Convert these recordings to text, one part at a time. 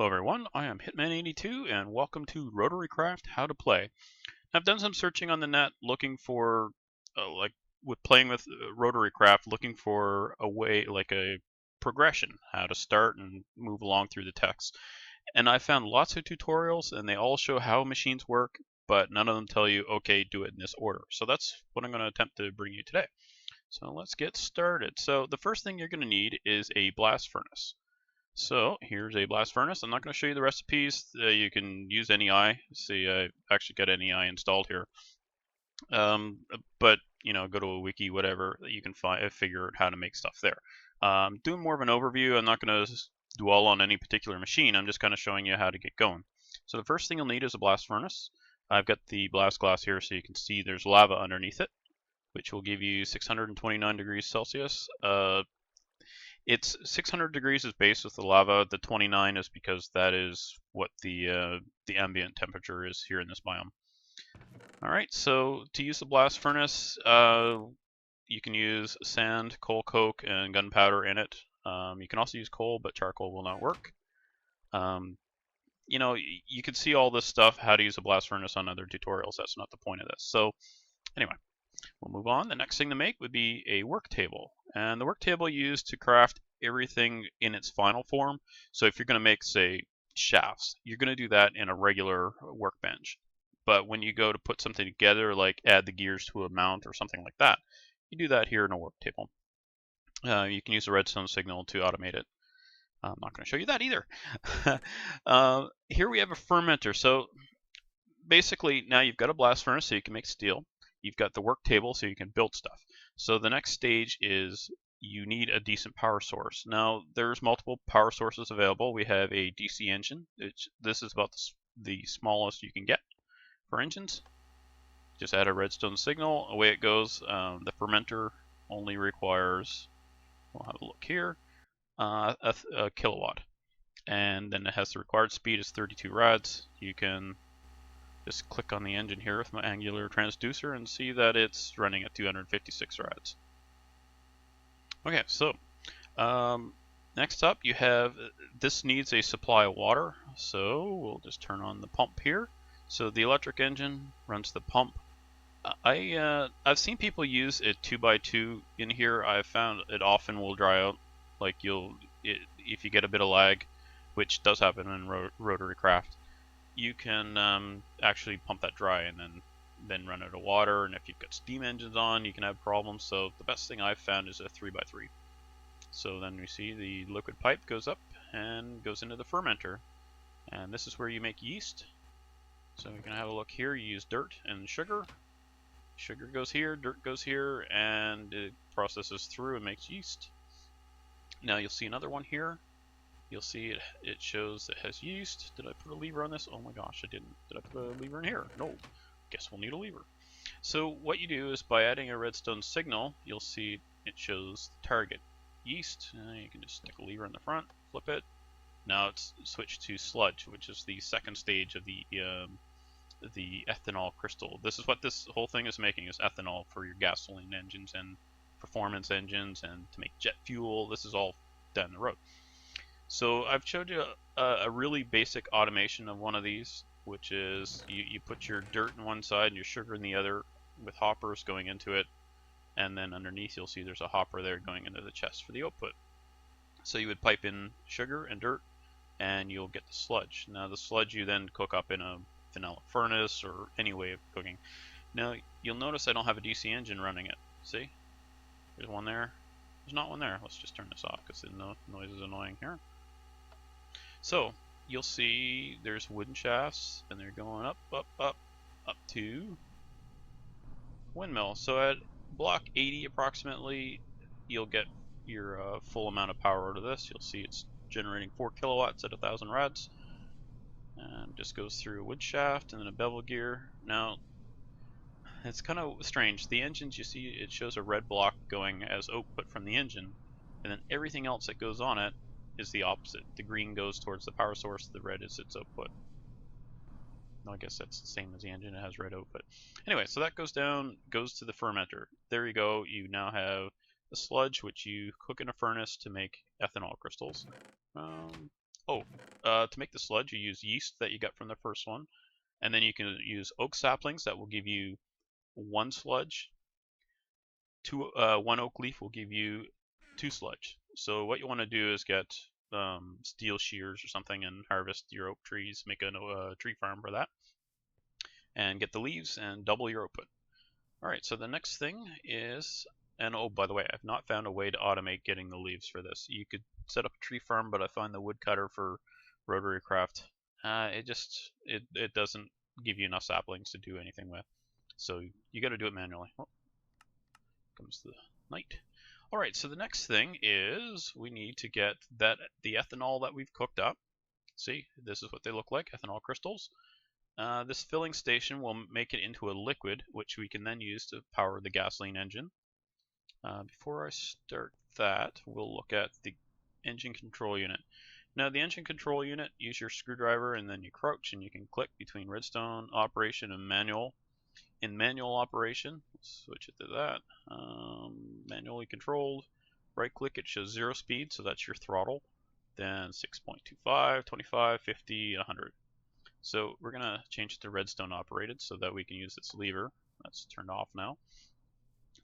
Hello everyone, I am Hitman82 and welcome to Rotarycraft How to Play. I've done some searching on the net looking for, playing with Rotarycraft, looking for a way, like a progression, how to start and move along through the text. And I found lots of tutorials and they all show how machines work, but none of them tell you, okay, do it in this order. So that's what I'm going to attempt to bring you today. So let's get started. So the first thing you're going to need is a blast furnace. So here's a blast furnace. I'm not going to show you the recipes. You can use NEI. See, I actually got NEI installed here. But you know, go to a wiki, whatever. You can figure out how to make stuff there. Doing more of an overview. I'm not going to dwell on any particular machine. I'm just kind of showing you how to get going. So the first thing you'll need is a blast furnace. I've got the blast glass here, so you can see there's lava underneath it, which will give you 629 degrees Celsius. It's 600 degrees is base with the lava. The 29 is because that is what the ambient temperature is here in this biome. All right, so to use the blast furnace, you can use sand, coal, coke, and gunpowder in it. You can also use coal, but charcoal will not work. You know, you can see all this stuff, how to use a blast furnace on other tutorials. That's not the point of this. So anyway, we'll move on. The next thing to make would be a work table. And the work table you use to craft everything in its final form. So if you're going to make, say, shafts, you're going to do that in a regular workbench. But when you go to put something together, like add the gears to a mount or something like that, you do that here in a work table. You can use the redstone signal to automate it. I'm not going to show you that either. Here we have a fermenter. So basically now you've got a blast furnace so you can make steel. You've got the work table so you can build stuff. So the next stage is you need a decent power source. Now there's multiple power sources available. We have a DC engine. This is about the smallest you can get for engines. Just add a redstone signal, away it goes. The fermenter only requires, we'll have a look here, a kilowatt. And then it has the required speed is 32 rads. You can just click on the engine here with my angular transducer and see that it's running at 256 rads. Okay, so next up you have, this needs a supply of water, so we'll just turn on the pump here. So the electric engine runs the pump. I've seen people use a 2x2 in here. I've found it often will dry out. Like if you get a bit of lag, which does happen in Rotarycraft, you can actually pump that dry and then run out of water. And if you've got steam engines on, you can have problems. So the best thing I've found is a 3x3. So then we see the liquid pipe goes up and goes into the fermenter. And this is where you make yeast. So we can have a look here. You use dirt and sugar. Sugar goes here, dirt goes here, and it processes through and makes yeast. Now you'll see another one here. You'll see it shows it has yeast. Did I put a lever on this? Oh my gosh, I didn't. Did I put a lever in here? No. Guess we'll need a lever. So what you do is by adding a redstone signal, you'll see it shows the target yeast. You can just stick a lever in the front, flip it. Now it's switched to sludge, which is the second stage of the ethanol crystal. This is what this whole thing is making, is ethanol for your gasoline engines and performance engines and to make jet fuel. This is all down the road. So I've showed you a really basic automation of one of these, which is you put your dirt in one side and your sugar in the other with hoppers going into it, and then underneath you'll see there's a hopper there going into the chest for the output. So you would pipe in sugar and dirt and you'll get the sludge. Now the sludge you then cook up in a vanilla furnace or any way of cooking. Now you'll notice I don't have a DC engine running it. See? There's one there. There's not one there. Let's just turn this off because the noise is annoying here. So you'll see there's wooden shafts and they're going up, up, up, up to windmill. So at block 80 approximately, you'll get your full amount of power out of this. You'll see it's generating 4 kilowatts at 1,000 rads. And just goes through a wood shaft and then a bevel gear. Now, it's kind of strange. The engines, you see, it shows a red block going as output from the engine, and then everything else that goes on it is the opposite. The green goes towards the power source, the red is its output. I guess that's the same as the engine, it has red output. Anyway, so that goes down, goes to the fermenter. There you go, you now have the sludge, which you cook in a furnace to make ethanol crystals. Oh, to make the sludge, you use yeast that you got from the first one, and then you can use oak saplings that will give you 1 sludge. One oak leaf will give you 2 sludge. So what you want to do is get steel shears or something and harvest your oak trees, make a tree farm for that, and get the leaves and double your output. Alright, so the next thing is, and oh, by the way, I've not found a way to automate getting the leaves for this. You could set up a tree farm, but I find the woodcutter for Rotarycraft, it doesn't give you enough saplings to do anything with. So you got to do it manually. Oh, comes the night. Alright, so the next thing is we need to get the ethanol that we've cooked up. See, this is what they look like, ethanol crystals. This filling station will make it into a liquid, which we can then use to power the gasoline engine. Before I start that, we'll look at the engine control unit. Now, the engine control unit, use your screwdriver and then you crouch and you can click between redstone operation and manual. In manual operation, let's switch it to that. Manually controlled, right click, it shows 0 speed, so that's your throttle. Then 6.25, 25, 50, 100. So we're going to change it to redstone operated so that we can use this lever. That's turned off now.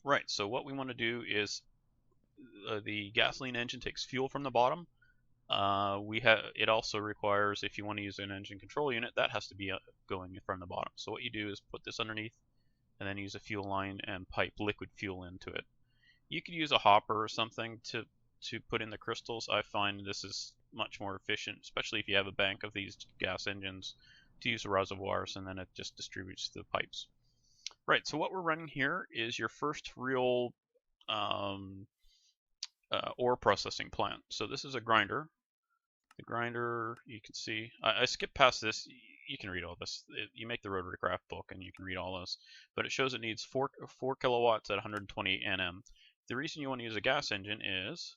Right, so what we want to do is the gasoline engine takes fuel from the bottom. It also requires, if you want to use an engine control unit, that has to be going from the bottom. So what you do is put this underneath and then use a fuel line and pipe liquid fuel into it. You could use a hopper or something to put in the crystals. I find this is much more efficient, especially if you have a bank of these gas engines, to use reservoirs, and then it just distributes the pipes. Right, so what we're running here is your first real ore processing plant. So this is a grinder. The grinder, you can see, I skipped past this. You can read all this. You make the Rotarycraft book and you can read all this. But it shows it needs 4 kilowatts at 120 Nm. The reason you want to use a gas engine is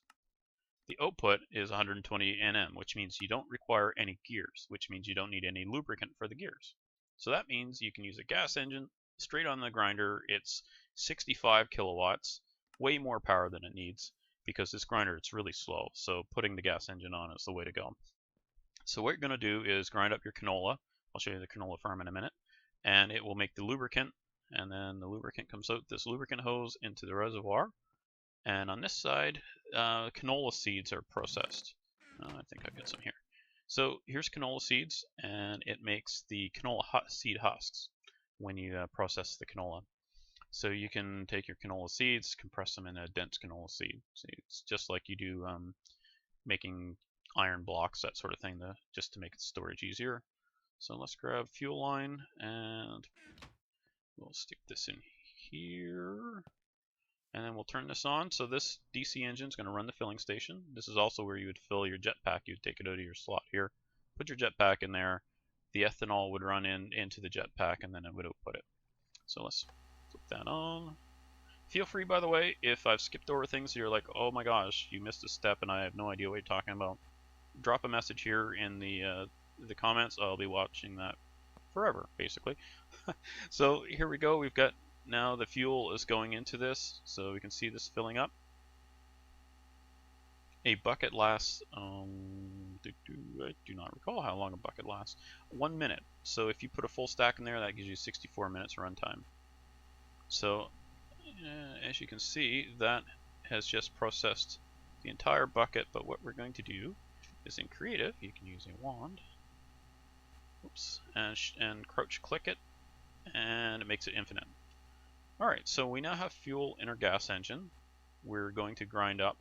the output is 120 Nm, which means you don't require any gears, which means you don't need any lubricant for the gears. So that means you can use a gas engine straight on the grinder. It's 65 kilowatts, way more power than it needs, because this grinder, it's really slow. So putting the gas engine on is the way to go. So what you're going to do is grind up your canola. I'll show you the canola farm in a minute. And it will make the lubricant. And then the lubricant comes out this lubricant hose into the reservoir. And on this side, canola seeds are processed. I think I've got some here. So here's canola seeds, and it makes the canola seed husks when you process the canola. So you can take your canola seeds, compress them in a dense canola seed. So it's just like you do making iron blocks, that sort of thing, just to make the storage easier. So let's grab fuel line, and we'll stick this in here. And then we'll turn this on. So this DC engine is going to run the filling station. This is also where you would fill your jetpack. You'd take it out of your slot here, put your jetpack in there. The ethanol would run into the jetpack, and then it would output it. So let's flip that on. Feel free, by the way, if I've skipped over things, you're like, oh my gosh, you missed a step and I have no idea what you're talking about. Drop a message here in the comments. I'll be watching that forever, basically. So here we go. We've got now the fuel is going into this, so we can see this filling up. A bucket lasts, I do not recall how long a bucket lasts. 1 minute. So if you put a full stack in there, that gives you 64 minutes runtime. So as you can see, that has just processed the entire bucket. But what we're going to do is, in creative, you can use a wand. Oops, and crouch click it, and it makes it infinite. Alright, so we now have fuel in our gas engine. We're going to grind up.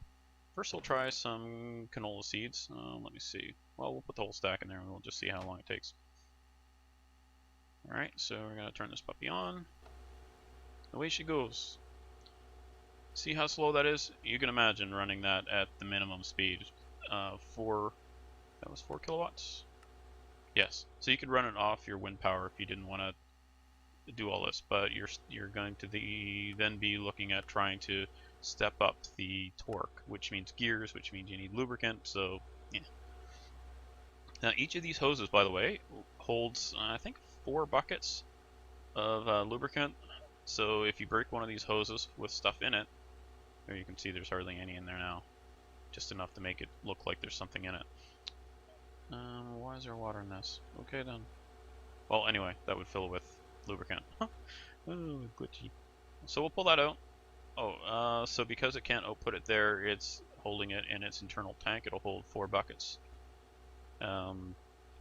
First we'll try some canola seeds. Let me see. Well, we'll put the whole stack in there and we'll just see how long it takes. Alright, so we're going to turn this puppy on. Away she goes. See how slow that is? You can imagine running that at the minimum speed. That was 4 kilowatts? Yes. So you could run it off your wind power if you didn't want to do all this, but you're going to then be looking at trying to step up the torque, which means gears, which means you need lubricant. So yeah. Now each of these hoses, by the way, holds I think 4 buckets of lubricant. So if you break one of these hoses with stuff in it, there you can see there's hardly any in there now, just enough to make it look like there's something in it. Why is there water in this? Okay then. Well, anyway, that would fill with lubricant. Oh, glitchy. So we'll pull that out. Oh, so because it can't output it there, it's holding it in its internal tank. It'll hold 4 buckets. It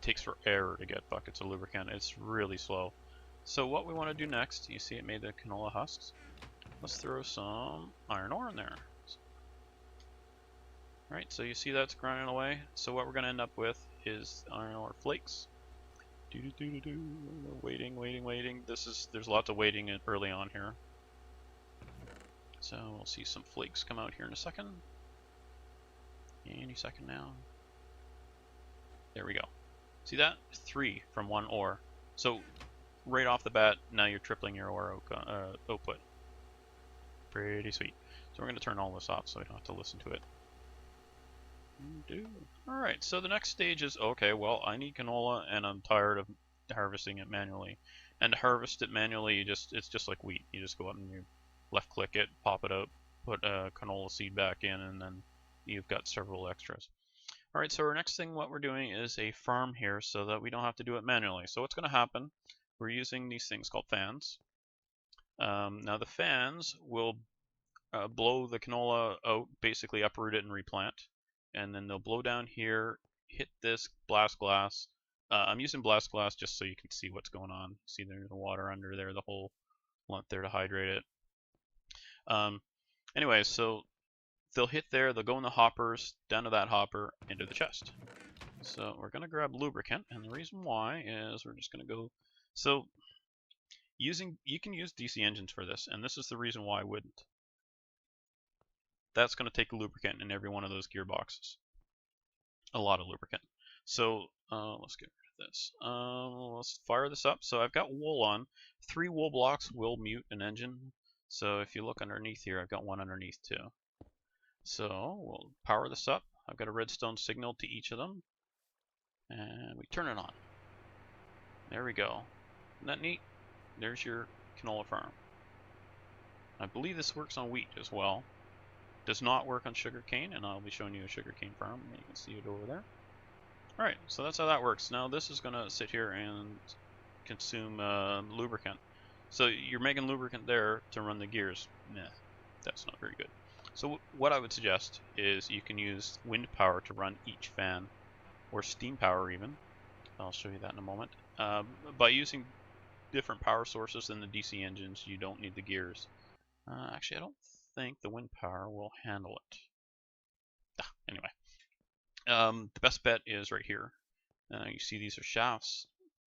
takes forever to get buckets of lubricant. It's really slow. So what we want to do next, you see it made the canola husks. Let's throw some iron ore in there. Right, so you see that's grinding away. So what we're going to end up with is iron ore flakes. Waiting, waiting, waiting. There's lots of waiting early on here. So we'll see some flakes come out here in a second. Any second now. There we go. See that? 3 from 1 ore. So right off the bat, now you're tripling your ore output. Pretty sweet. So we're going to turn all this off so we don't have to listen to it. Alright, so the next stage is, okay, well, I need canola and I'm tired of harvesting it manually. And to harvest it manually, it's just like wheat. You just go out and you left click it, pop it out, put a canola seed back in, and then you've got several extras. Alright, so our next thing what we're doing is a farm here so that we don't have to do it manually. So what's going to happen, we're using these things called fans. Now the fans will blow the canola out, basically uproot it and replant. And then they'll blow down here, hit this blast glass. I'm using blast glass just so you can see what's going on. See there's the water under there, the whole lump there to hydrate it. Anyway, so they'll hit there, they'll go in the hoppers, down to that hopper, into the chest. So we're going to grab lubricant, and the reason why is we're just going to go... So you can use DC engines for this, and this is the reason why I wouldn't. That's going to take lubricant in every one of those gearboxes. A lot of lubricant. So let's get rid of this. Let's fire this up. So I've got wool on. 3 wool blocks will mute an engine. So if you look underneath here, I've got one underneath too. So we'll power this up. I've got a redstone signal to each of them. And we turn it on. There we go. Isn't that neat? There's your canola farm. I believe this works on wheat as well. Does not work on sugarcane, and I'll be showing you a sugarcane farm. You can see it over there. Alright, so that's how that works. Now this is going to sit here and consume lubricant. So you're making lubricant there to run the gears. Nah, that's not very good. So what I would suggest is you can use wind power to run each fan, or steam power even. I'll show you that in a moment. By using different power sources than the DC engines, you don't need the gears. Actually, I don't think the wind power will handle it. Anyway, the best bet is right here. You see these are shafts.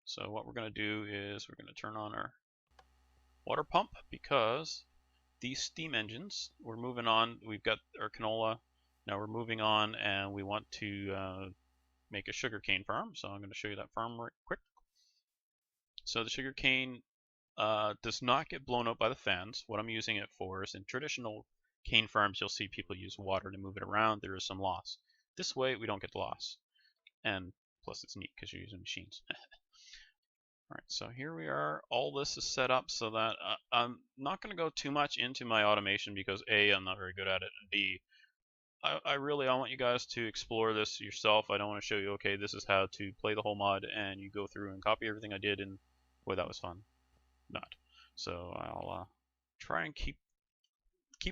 So what we're going to do is we're going to turn on our water pump, because these steam engines, we're moving on. We've got our canola. Now we're moving on, and we want to make a sugarcane farm. So I'm going to show you that farm right quick. So the sugarcane does not get blown out by the fans. What I'm using it for is in traditional cane farms, you'll see people use water to move it around. There is some loss. This way, we don't get loss. And plus, it's neat because you're using machines. Alright, so here we are. All this is set up so that I'm not going to go too much into my automation because A, I'm not very good at it, and B, I want you guys to explore this yourself. I don't want to show you, okay, this is how to play the whole mod, and you go through and copy everything I did, and boy, that was fun. Not. So I'll try and keep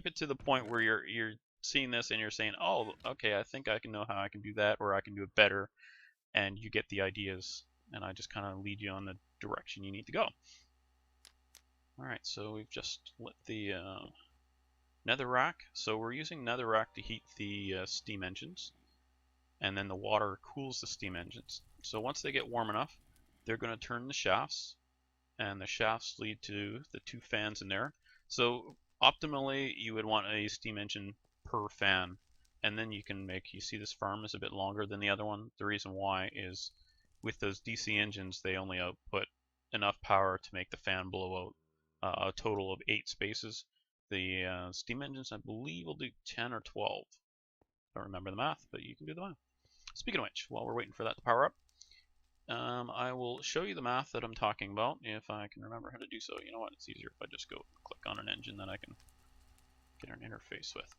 it to the point where you're seeing this and you're saying, oh, okay, I think I can know how I can do that, or I can do it better, and you get the ideas, and I just kind of lead you on the direction you need to go. Alright, so we've just lit the netherrack. So we're using netherrack to heat the steam engines, and then the water cools the steam engines. So once they get warm enough, they're going to turn the shafts, and the shafts lead to the 2 fans in there. So optimally, you would want a steam engine per fan, and then you can make, you see this farm is a bit longer than the other one. The reason why is with those DC engines, they only output enough power to make the fan blow out a total of 8 spaces. The steam engines, I believe, will do 10 or 12. I don't remember the math, but you can do the math. Speaking of which, while we're waiting for that to power up, I will show you the math that I'm talking about if I can remember how to do so. You know what? It's easier if I just go click on an engine that I can get an interface with.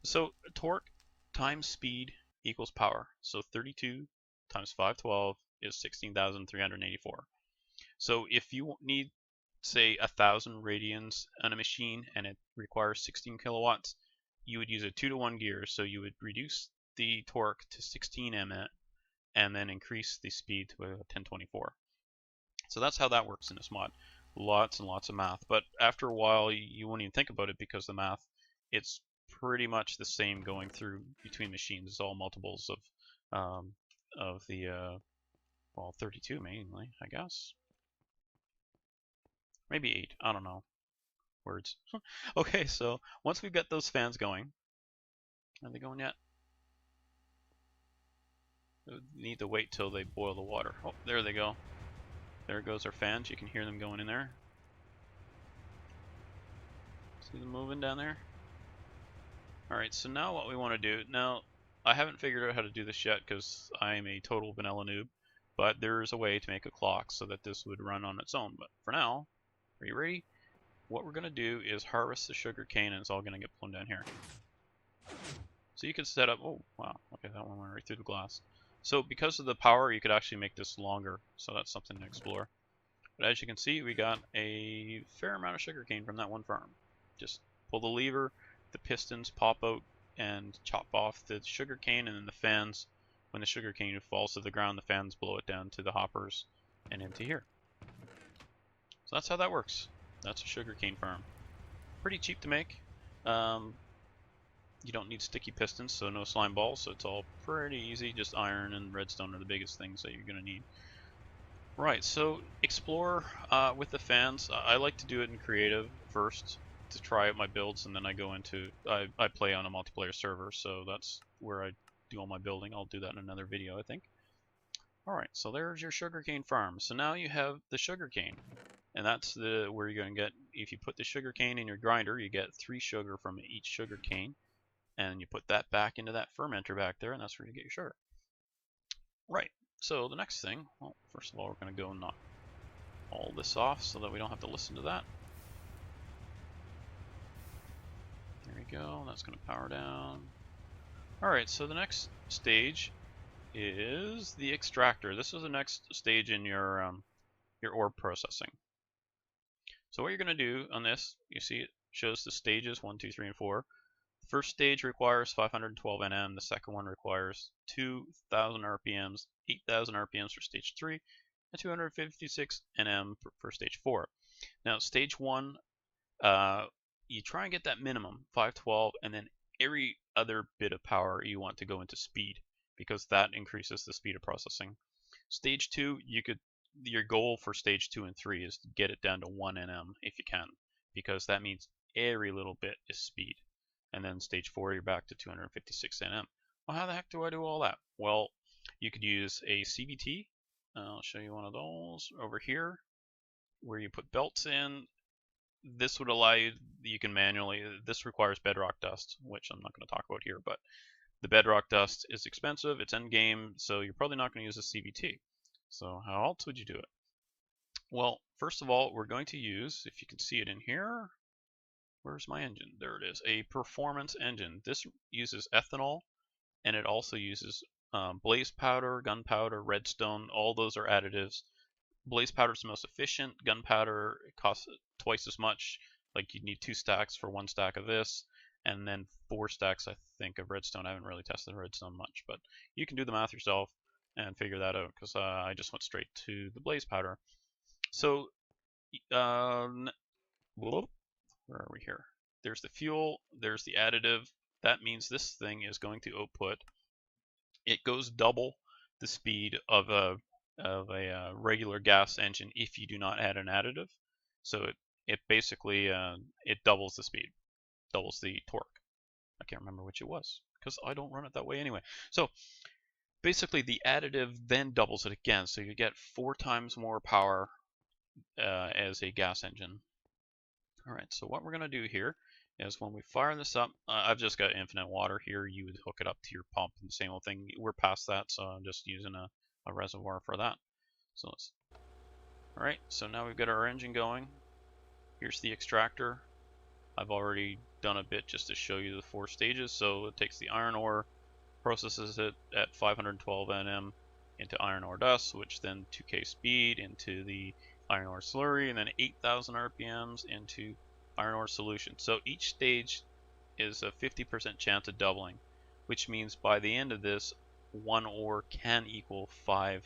So torque times speed equals power. So 32 times 512 is 16,384. So if you need, say, 1,000 radians on a machine and it requires 16 kilowatts, you would use a 2-to-1 gear. So you would reduce the torque to 16 Nm and then increase the speed to 1024. So that's how that works in this mod. Lots and lots of math, but after a while you won't even think about it because the math, it's pretty much the same going through between machines. It's all multiples of the well, 32 mainly, I guess. Maybe 8, I don't know. Words. Okay, so once we've got those fans going, are they going yet? We need to wait till they boil the water. Oh, there they go. There goes our fans. You can hear them going in there. See them moving down there? Alright, so now what we want to do, now I haven't figured out how to do this yet because I'm a total vanilla noob, but there's a way to make a clock so that this would run on its own. But for now, are you ready? What we're going to do is harvest the sugar cane and it's all going to get blown down here. So you can set up, oh wow, okay, that one went right through the glass. So because of the power, you could actually make this longer, so that's something to explore. But as you can see, we got a fair amount of sugarcane from that one farm. Just pull the lever, the pistons pop out and chop off the sugarcane, and then the fans, when the sugarcane falls to the ground, the fans blow it down to the hoppers and into here. So that's how that works. That's a sugarcane farm. Pretty cheap to make. You don't need sticky pistons, so no slime balls, so it's all pretty easy. Just iron and redstone are the biggest things that you're going to need. Right, so explore with the fans. I like to do it in creative first to try out my builds, and then I go into, I play on a multiplayer server, so that's where I do all my building. I'll do that in another video, I think. Alright, so there's your sugarcane farm. So now you have the sugarcane, and that's where you're going to get, if you put the sugarcane in your grinder, you get 3 sugar from each sugarcane. And you put that back into that fermenter back there, and that's where you get your sugar. Right, so the next thing, well, first of all, we're going to go and knock all this off so that we don't have to listen to that. There we go, that's going to power down. Alright, so the next stage is the extractor. This is the next stage in your ore processing. So what you're going to do on this, you see it shows the stages 1, 2, 3, and 4. The first stage requires 512 Nm, the second one requires 2,000 RPMs, 8,000 RPMs for stage 3, and 256 Nm for stage 4. Now stage 1, you try and get that minimum, 512, and then every other bit of power you want to go into speed, because that increases the speed of processing. Stage 2, your goal for stage 2 and 3 is to get it down to 1 Nm if you can, because that means every little bit is speed. And then stage 4, you're back to 256 Nm. Well, how the heck do I do all that? Well, you could use a CVT. I'll show you one of those over here, where you put belts in. This would allow you can manually, this requires bedrock dust, which I'm not going to talk about here, but the bedrock dust is expensive, it's end game, so you're probably not going to use a CVT. So how else would you do it? Well, first of all, we're going to use, if you can see it in here, where's my engine? There it is, a performance engine. This uses ethanol, and it also uses blaze powder, gunpowder, redstone. All those are additives. Blaze powder is the most efficient. Gunpowder, it costs twice as much. Like you'd need 2 stacks for 1 stack of this, and then 4 stacks, I think, of redstone. I haven't really tested redstone much, but you can do the math yourself and figure that out, because I just went straight to the blaze powder. So, where are we here? There's the fuel, there's the additive. That means this thing is going to output, it goes double the speed of a regular gas engine if you do not add an additive. So it basically it doubles the speed, doubles the torque. I can't remember which it was because I don't run it that way anyway. So basically the additive then doubles it again, so you get 4 times more power as a gas engine. Alright, so what we're going to do here is when we fire this up, I've just got infinite water here. You would hook it up to your pump and the same old thing. We're past that, so I'm just using a reservoir for that. So alright, so now we've got our engine going. Here's the extractor. I've already done a bit just to show you the 4 stages. So it takes the iron ore, processes it at 512 Nm, into iron ore dust, which then 2k speed into the iron ore slurry, and then 8,000 RPMs into iron ore solution. So each stage is a 50% chance of doubling, which means by the end of this, one ore can equal five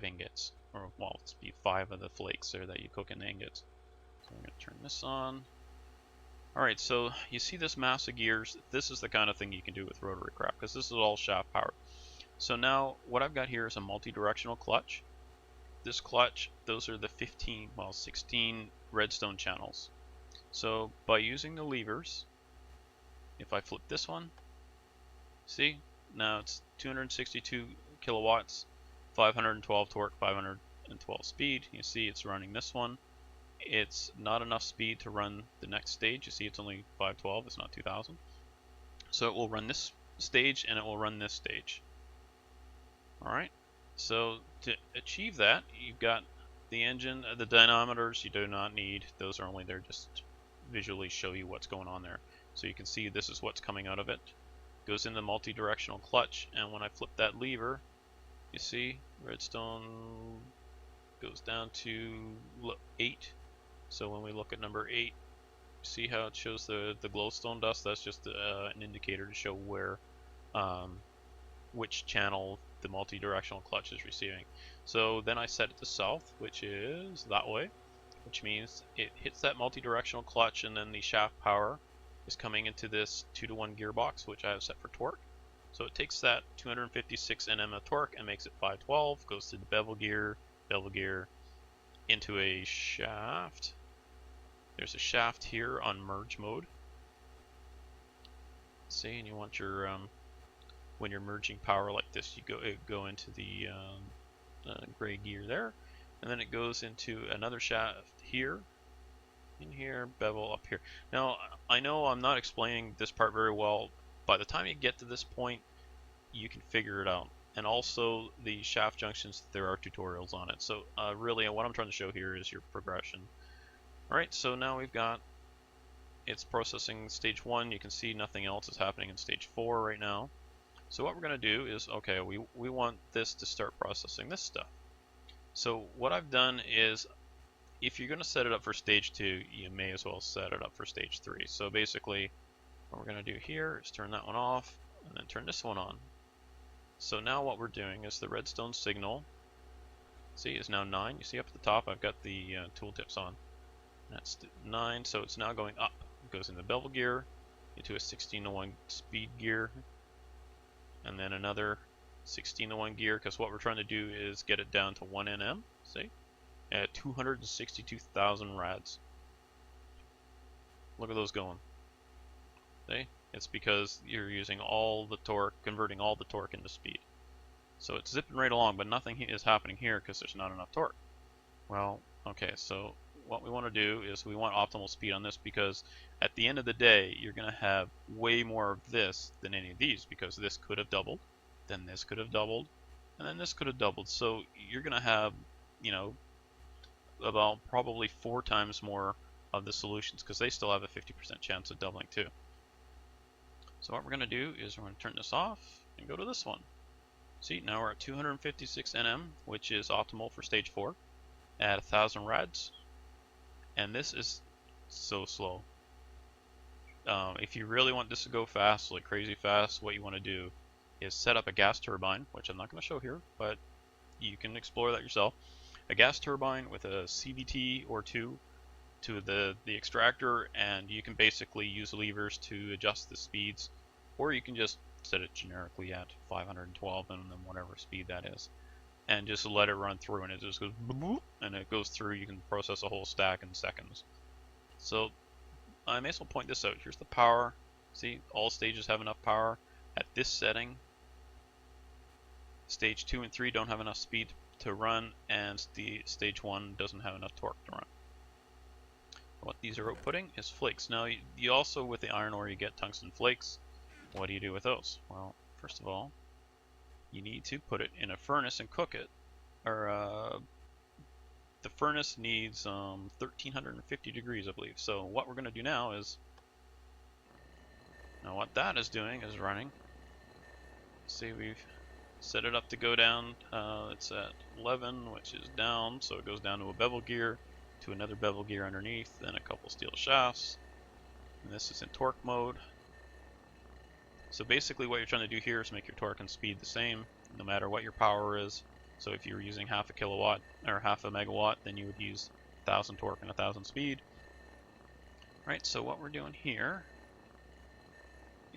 ingots, or well, it's be 5 of the flakes there that you cook in ingots. So I'm going to turn this on. Alright, so you see this mass of gears. This is the kind of thing you can do with Rotarycraft, because this is all shaft powered. So now what I've got here is a multi-directional clutch. This clutch, those are the 16 redstone channels. So by using the levers, if I flip this one, see, now it's 262 kilowatts, 512 torque, 512 speed. You see it's running this one. It's not enough speed to run the next stage. You see it's only 512, it's not 2000. So it will run this stage and it will run this stage. Alright, so to achieve that, you've got the engine, the dynamometers you do not need. Those are only there just to visually show you what's going on there. So you can see this is what's coming out of it. Goes in the multi-directional clutch, and when I flip that lever, you see redstone goes down to 8. So when we look at number 8, see how it shows the glowstone dust? That's just an indicator to show where which channel the multi-directional clutch is receiving. So then I set it to south, which is that way, which means it hits that multi-directional clutch, and then the shaft power is coming into this 2-to-1 gearbox, which I have set for torque. So it takes that 256 Nm of torque and makes it 512, goes to the bevel gear, into a shaft. There's a shaft here on merge mode. See, and you want your when you're merging power like this, you go into the gray gear there, and then it goes into another shaft here, in here, bevel up here. Now I know I'm not explaining this part very well. By the time you get to this point, you can figure it out. And also the shaft junctions, there are tutorials on it. So really what I'm trying to show here is your progression. Alright, so now we've got, it's processing stage 1. You can see nothing else is happening in stage 4 right now. So what we're going to do is, okay, we want this to start processing this stuff. So what I've done is, if you're going to set it up for stage 2, you may as well set it up for stage 3. So basically, what we're going to do here is turn that one off, and then turn this one on. So now what we're doing is the redstone signal, see, is now 9. You see up at the top, I've got the tooltips on. That's 9, so it's now going up. It goes in the bevel gear, into a 16-to-1 speed gear, and then another 16-to-1 gear, because what we're trying to do is get it down to 1 Nm, see, at 262,000 rads. Look at those going. See? It's because you're using all the torque, converting all the torque into speed. So it's zipping right along, but nothing is happening here because there's not enough torque. Well, okay, so what we want to do is we want optimal speed on this, because at the end of the day, you're going to have way more of this than any of these, because this could have doubled, then this could have doubled, and then this could have doubled. So you're going to have, you know, about probably 4 times more of the solutions, because they still have a 50% chance of doubling too. So what we're going to do is we're going to turn this off and go to this one. See, now we're at 256 Nm, which is optimal for stage 4, at 1000 rads. And this is so slow. If you really want this to go fast, like crazy fast, what you want to do is set up a gas turbine, which I'm not going to show here, but you can explore that yourself. A gas turbine with a CVT or 2 to the extractor, and you can basically use levers to adjust the speeds, or you can just set it generically at 512 and then whatever speed that is, and just let it run through, and it just goes boop, and it goes through. You can process a whole stack in seconds. So I may as well point this out. Here's the power. See, all stages have enough power. At this setting, stage 2 and 3 don't have enough speed to run, and the stage 1 doesn't have enough torque to run. What these are outputting is flakes. Now you also, with the iron ore, you get tungsten flakes. What do you do with those? Well, first of all, you need to put it in a furnace and cook it. Or the furnace needs 1350 degrees, I believe. So what we're going to do now is, now what that is doing is running. See, we've set it up to go down. It's at 11, which is down, so it goes down to a bevel gear, to another bevel gear underneath, then a couple steel shafts. And this is in torque mode. So basically what you're trying to do here is make your torque and speed the same, no matter what your power is. So if you're using half a kilowatt or half a megawatt, then you would use 1,000 torque and 1,000 speed. Right, so what we're doing here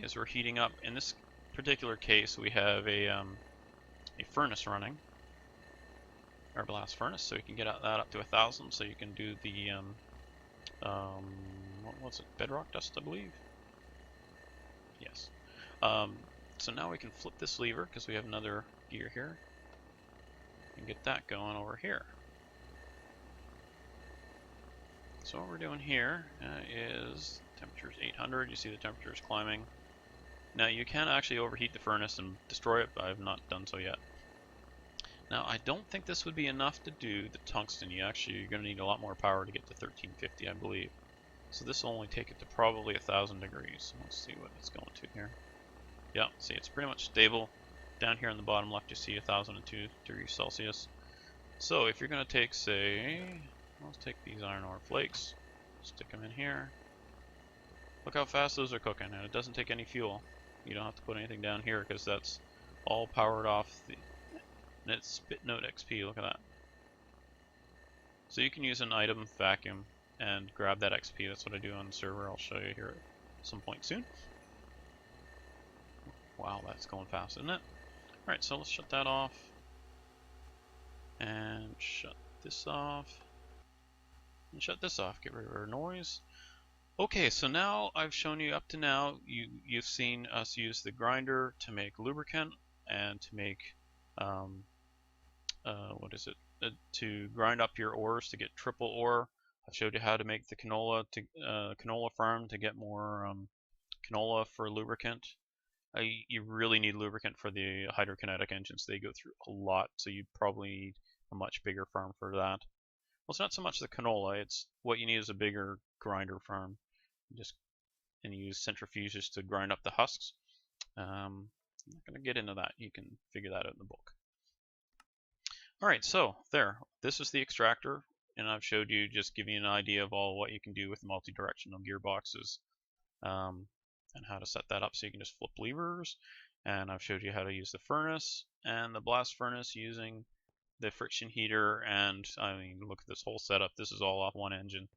is we're heating up. In this particular case, we have a furnace running, our blast furnace, so you can get that up to 1,000. So you can do the what was it? Bedrock dust, I believe. Yes. So now we can flip this lever because we have another gear here, and get that going over here. So what we're doing here is temperature is 800. You see the temperature is climbing. Now you can actually overheat the furnace and destroy it, but I've not done so yet. Now I don't think this would be enough to do the tungsten. You're going to need a lot more power to get to 1350, I believe. So this will only take it to probably 1,000 degrees. Let's see what it's going to here. Yeah, see, it's pretty much stable. Down here on the bottom left you see 1,002 degrees Celsius. So if you're going to take, say, let's take these iron ore flakes, stick them in here. Look how fast those are cooking, and it doesn't take any fuel. You don't have to put anything down here because that's all powered off the, and it's spit note XP. Look at that. So you can use an item vacuum and grab that XP. That's what I do on the server. I'll show you here at some point soon. Wow, that's going fast, isn't it? Alright, so let's shut that off. And shut this off. And shut this off. Get rid of our noise. Okay, so now I've shown you up to now, you've seen us use the grinder to make lubricant and to make, to grind up your ores to get triple ore. I've showed you how to make the canola farm to get more canola for lubricant. You really need lubricant for the hydrokinetic engines. They go through a lot, so you probably need a much bigger farm for that. Well, it's not so much the canola, it's what you need is a bigger grinder farm. And you use centrifuges to grind up the husks. I'm not going to get into that. You can figure that out in the book. Alright, so there. This is the extractor, and I've showed you, just giving you an idea of all what you can do with multi-directional gearboxes. And how to set that up so you can just flip levers. And I've showed you how to use the furnace and the blast furnace using the friction heater. And I mean, look at this whole setup. This is all off one engine.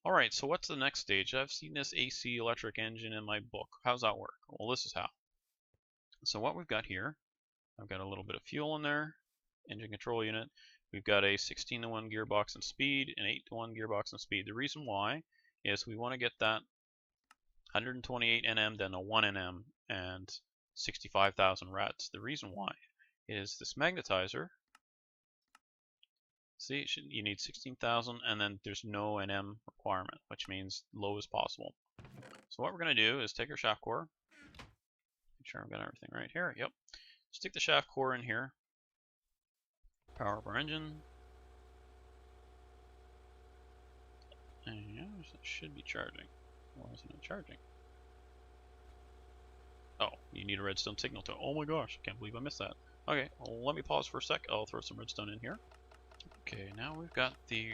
Alright, so what's the next stage? I've seen this AC electric engine in my book. How's that work? Well, this is how. So what we've got here, I've got a little bit of fuel in there, engine control unit. We've got a 16:1 gearbox and speed, an 8:1 gearbox and speed. The reason why is we want to get that 128 Nm, then a 1 Nm, and 65,000 rats. The reason why is this magnetizer. See, you need 16,000, and then there's no Nm requirement, which means low as possible. So what we're going to do is take our shaft core. Make sure I've got everything right here. Yep. Stick the shaft core in here. Power up our engine. And yeah, it should be charging. Why isn't it charging? Oh, you need a redstone signal to. Oh my gosh, I can't believe I missed that. Okay, well, let me pause for a sec. I'll throw some redstone in here. Okay, now we've got the.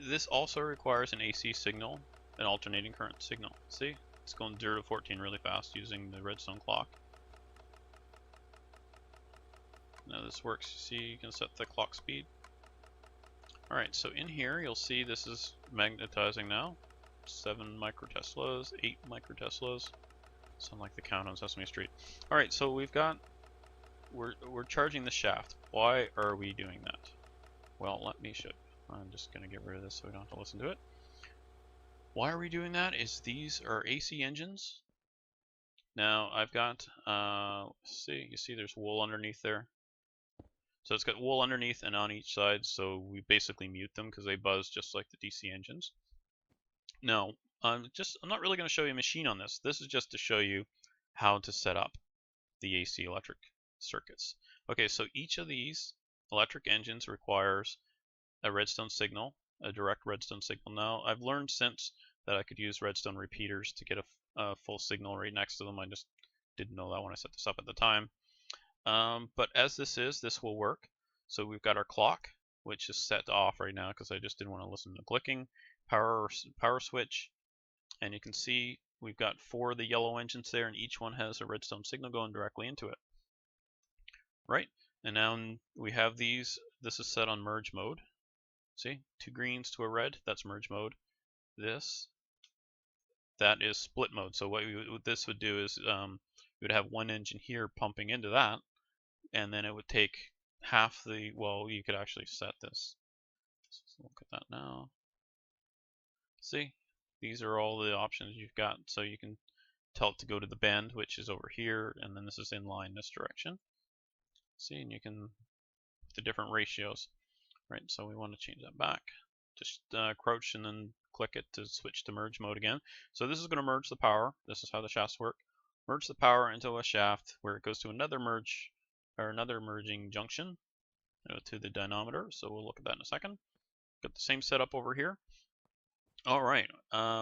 This also requires an AC signal, an alternating current signal. See, it's going 0 to 14 really fast using the redstone clock. Now this works. See, you can set the clock speed. Alright, so in here you'll see this is magnetizing now. 7 microteslas, 8 microteslas. Sound like the count on Sesame Street. Alright, so we've got, we're charging the shaft. Why are we doing that? Well, let me show you. I'm just going to get rid of this so we don't have to listen to it. Why are we doing that is these are AC engines. Now I've got, you see there's wool underneath there. So it's got wool underneath and on each side, so we basically mute them because they buzz just like the DC engines. Now, I'm not really going to show you a machine on this. This is just to show you how to set up the AC electric circuits. Okay, so each of these electric engines requires a redstone signal, a direct redstone signal. Now, I've learned since that I could use redstone repeaters to get a full signal right next to them. I just didn't know that when I set this up at the time. But as this will work. So we've got our clock, which is set to off right now because I just didn't want to listen to clicking. Power switch, and you can see we've got 4 of the yellow engines there, and each one has a redstone signal going directly into it. Right, and now we have these. This is set on merge mode. See, 2 greens to a red, that's merge mode. That is split mode. So what this would do is we would have one engine here pumping into that, and then it would take half the, well, you could actually set this. Let's look at that now. See, these are all the options you've got. So you can tell it to go to the bend, which is over here, and then this is in line this direction. See, and you can put the different ratios. Right, so we want to change that back. Just crouch and then click it to switch to merge mode again. So this is going to merge the power. This is how the shafts work. Merge the power into a shaft where it goes to another merging junction to the dynamometer. So we'll look at that in a second. Got the same setup over here. All right,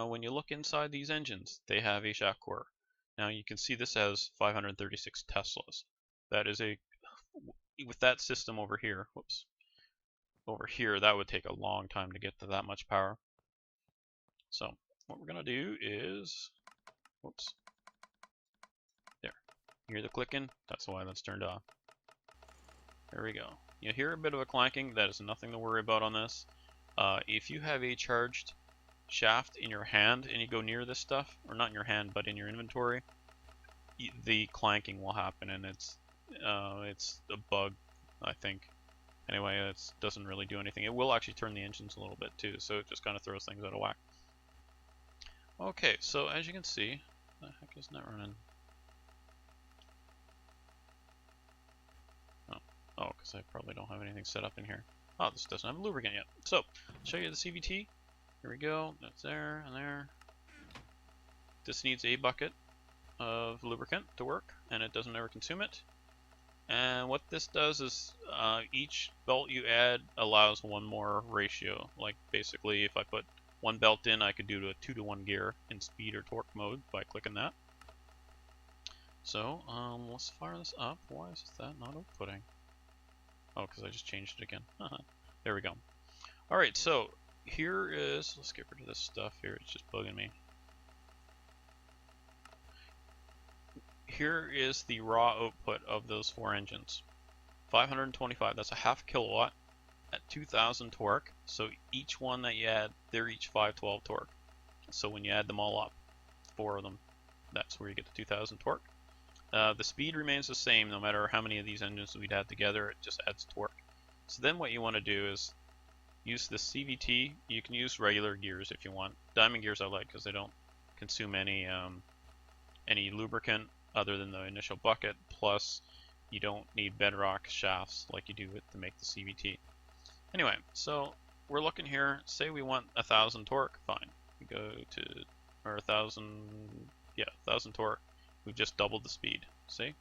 when you look inside these engines, they have a shaft core. Now you can see this has 536 Teslas. That is with that system over here, whoops. Over here, that would take a long time to get to that much power. So what we're going to do is, whoops, there. You hear the clicking? That's why that's turned off. There we go. You hear a bit of a clanking. That is nothing to worry about on this. If you have a charged shaft in your hand and you go near this stuff, or not in your hand, but in your inventory, the clanking will happen, and it's a bug, I think. Anyway, it doesn't really do anything. It will actually turn the engines a little bit too, so it just kind of throws things out of whack. Okay, so as you can see, the heck isn't that running? Oh, because I probably don't have anything set up in here. Oh, this doesn't have a lubricant yet. So, I'll show you the CVT. Here we go. That's there and there. This needs a bucket of lubricant to work, and it doesn't ever consume it. And what this does is each belt you add allows one more ratio. Like basically if I put one belt in, I could do to a 2-to-1 gear in speed or torque mode by clicking that. So let's fire this up. Why is that not outputting? Oh, because I just changed it again. There we go. Alright, so here is, let's get rid of this stuff here, it's just bugging me. Here is the raw output of those 4 engines. 525, that's a half kilowatt at 2,000 torque. So each one that you add, they're each 512 torque. So when you add them all up, 4 of them, that's where you get the 2,000 torque. The speed remains the same no matter how many of these engines we'd add together, it just adds torque. So then what you want to do is use the CVT. You can use regular gears if you want. Diamond gears I like because they don't consume any lubricant other than the initial bucket, plus you don't need bedrock shafts like you do to make the CVT. Anyway, so we're looking here, say we want 1,000 torque, fine. We go to, or 1,000, yeah, 1,000 torque. We've just doubled the speed, see?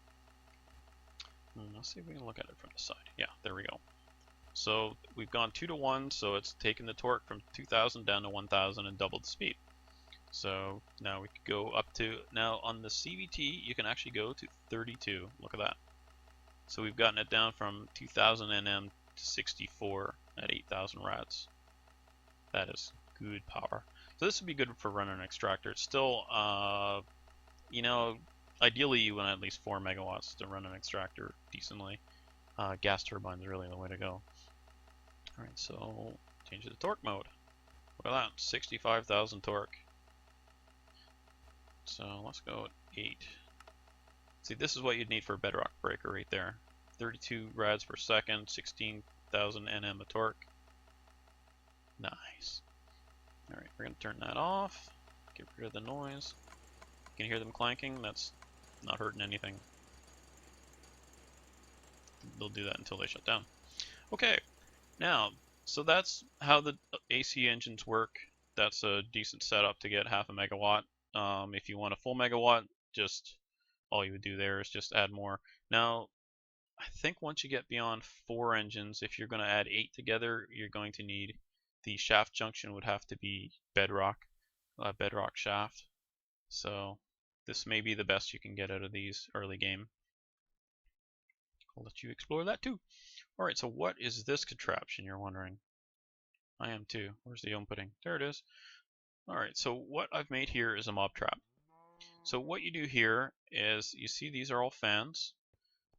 Let's see if we can look at it from the side. Yeah, there we go. So we've gone 2-to-1, so it's taken the torque from 2,000 down to 1,000 and doubled the speed. So now we could go up to, now on the CVT you can actually go to 32, look at that. So we've gotten it down from 2,000 Nm to 64 at 8,000 rads. That is good power. So this would be good for running an extractor. It's still, you know, ideally you want at least 4 megawatts to run an extractor decently. Gas turbines are really the way to go. Alright, so change it to torque mode. Look at that, 65,000 torque. So let's go at 8. See, this is what you'd need for a bedrock breaker right there. 32 rads per second, 16,000 Nm of torque. Nice. Alright, we're going to turn that off. Get rid of the noise. You can hear them clanking. That's not hurting anything. They'll do that until they shut down. Okay, now, so that's how the AC engines work. That's a decent setup to get half a megawatt. If you want a full megawatt, just all you would do there is just add more. Now, I think once you get beyond 4 engines, if you're going to add 8 together, you're going to need the shaft junction would have to be bedrock shaft. So this may be the best you can get out of these early game. I'll let you explore that too. Alright, so what is this contraption, you're wondering? I am too. Where's the inputting? There it is. Alright, so what I've made here is a mob trap. So what you do here is, you see these are all fans.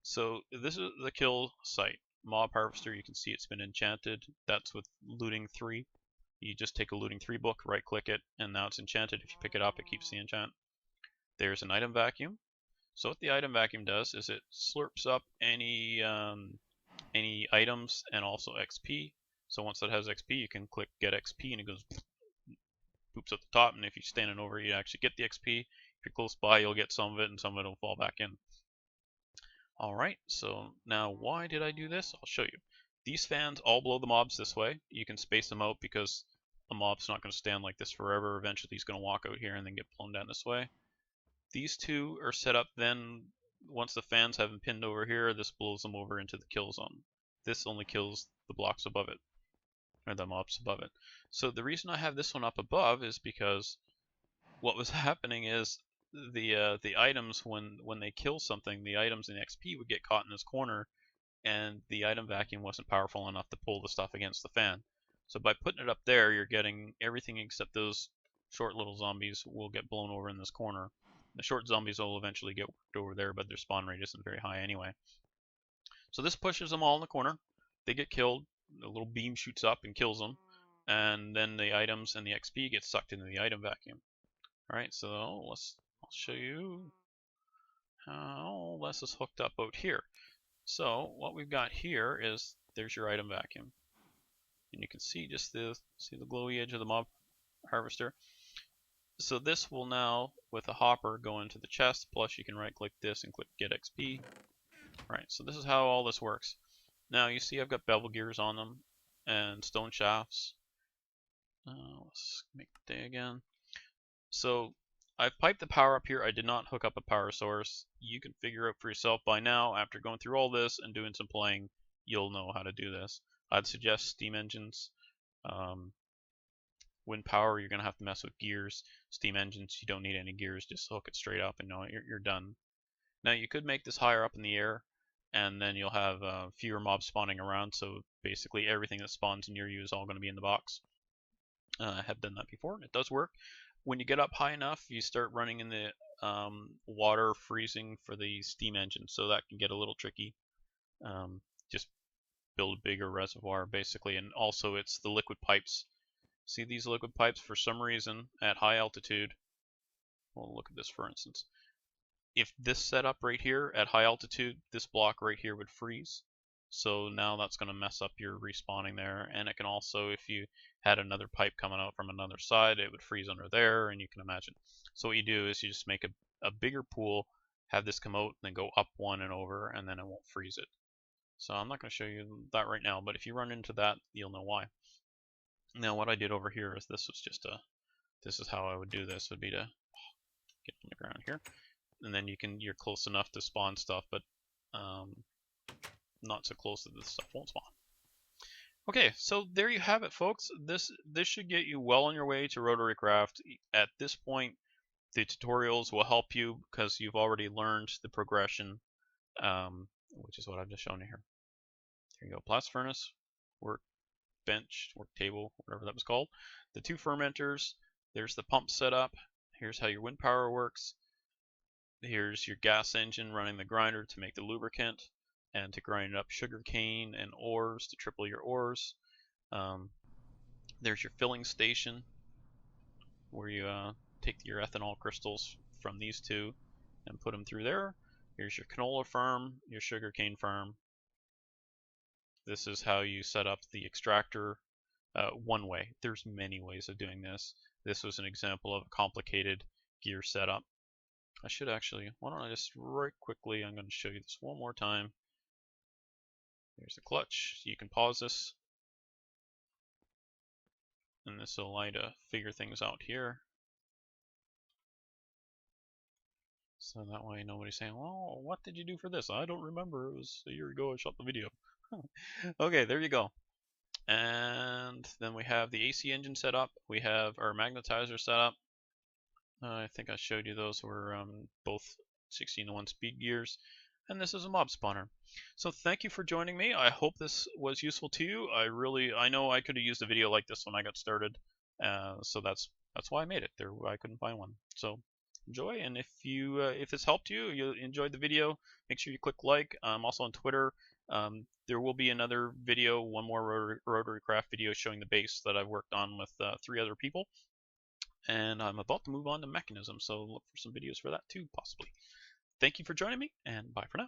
So this is the kill site. Mob harvester, you can see it's been enchanted. That's with looting 3. You just take a looting 3 book, right click it, and now it's enchanted. If you pick it up, it keeps the enchant. There's an item vacuum. So what the item vacuum does is it slurps up any items and also XP. So once that has XP, you can click get XP and it goes poops at the top, and if you're standing over, you actually get the XP. If you're close by, you'll get some of it, and some of it will fall back in. Alright, so now why did I do this? I'll show you. These fans all blow the mobs this way. You can space them out because a mob's not going to stand like this forever. Eventually he's going to walk out here and then get blown down this way. These two are set up then, once the fans have been pinned over here, this blows them over into the kill zone. This only kills the blocks above it, or the mobs above it. So the reason I have this one up above is because what was happening is the items, when they kill something, the items in XP would get caught in this corner, and the item vacuum wasn't powerful enough to pull the stuff against the fan. So by putting it up there, you're getting everything except those short little zombies will get blown over in this corner. The short zombies will eventually get worked over there, but their spawn rate isn't very high anyway. So this pushes them all in the corner. They get killed. The little beam shoots up and kills them, and then the items and the XP get sucked into the item vacuum. Alright, so I'll show you how this is hooked up out here. So what we've got here is, there's your item vacuum. And you can see just the glowy edge of the mob harvester. So this will now, with a hopper, go into the chest, plus you can right click this and click get XP. Right, so this is how all this works. Now you see I've got bevel gears on them and stone shafts. Let's make the day again. So I've piped the power up here. I did not hook up a power source. You can figure out for yourself by now, after going through all this and doing some playing, you'll know how to do this. I'd suggest steam engines. Wind power, you're going to have to mess with gears. Steam engines, you don't need any gears. Just hook it straight up and know you're done. Now you could make this higher up in the air, and then you'll have fewer mobs spawning around, so basically everything that spawns near you is all going to be in the box. I have done that before, and it does work. When you get up high enough, you start running in the water freezing for the steam engine, so that can get a little tricky. Just build a bigger reservoir, basically, and also it's the liquid pipes. See these liquid pipes, for some reason, at high altitude, we'll look at this for instance. If this setup right here, at high altitude, this block right here would freeze. So now that's going to mess up your respawning there, and it can also, if you had another pipe coming out from another side, it would freeze under there, and you can imagine. So what you do is you just make a bigger pool, have this come out, and then go up one and over, and then it won't freeze it. So I'm not going to show you that right now, but if you run into that, you'll know why. Now what I did over here is this is how I would do this, would be to get on the ground here, and then you're close enough to spawn stuff, but not so close that this stuff won't spawn. Okay, so there you have it, folks. This should get you well on your way to Rotarycraft. At this point, the tutorials will help you because you've already learned the progression, which is what I've just shown you here. There you go, blast furnace, workbench, work table, whatever that was called. The 2 fermenters. There's the pump setup. Here's how your wind power works. Here's your gas engine running the grinder to make the lubricant and to grind up sugar cane and ores to triple your ores. There's your filling station where you take your ethanol crystals from these 2 and put them through there. Here's your canola farm, your sugar cane farm. This is how you set up the extractor one way. There's many ways of doing this. This was an example of a complicated gear setup. I should actually, why don't I just right quickly, I'm going to show you this one more time. There's the clutch. You can pause this, and this will allow you to figure things out here. So that way nobody's saying, well, what did you do for this? I don't remember. It was a year ago I shot the video. Okay, there you go. And then we have the AC engine set up. We have our magnetizer set up. I think I showed you those were both 16:1 speed gears. and this is a mob spawner. So thank you for joining me. I hope this was useful to you. I know I could have used a video like this when I got started, so that's why I made it. I couldn't find one. So enjoy, and if this helped you enjoyed the video, make sure you click like. I'm also on Twitter. There will be another video, one more Rotarycraft video showing the base that I've worked on with 3 other people. And I'm about to move on to mechanism, so look for some videos for that too, possibly. Thank you for joining me, and bye for now.